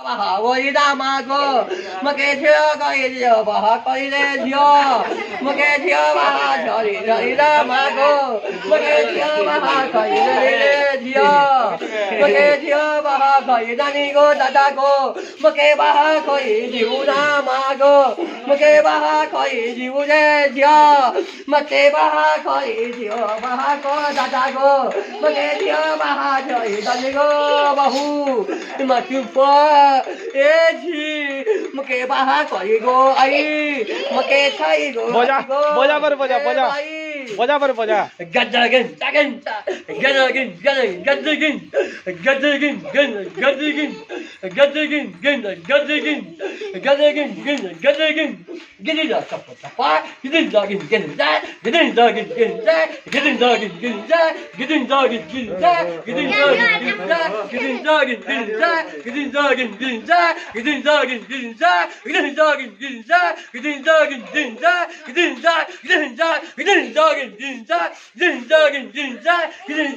bà quỳ ra mà cô mà kê chưa coi gì bà coi lên chưa mà kê chưa bà cho đi ra mà cô mà kê chưa bà coi lên chưa mà kê chưa bà coi ra đi cô ta cô mà kê bà coi chịu ra mà cô mà kê bà coi chịu lên chưa mà kê bà coi chịu bà có ta cô mà kê chưa bà coi ra đi cô bà hu mà chịu phá ê chi mà kê bà coi cô ấy mà kê thấy cô बजा बजा पर बजा बजा बजा पर बजा Gadagan, Dagan, Gadagan, Gadagan, Gadagan, Gadagan, Gadagan, Gadagan, Gadagan, Gadagan, Gadagan, get it up, get it dog, get it that, get it dog, get it that, get it dog, get it that, get it dog, get it that, get it dog, get it that, get it dog, get it that, get it dog, get it that, get it dog, get it that, get it dog, get it that, get it dog, get it that, get it that, get it that, get it dog, get it that, get it dog, get it that, get it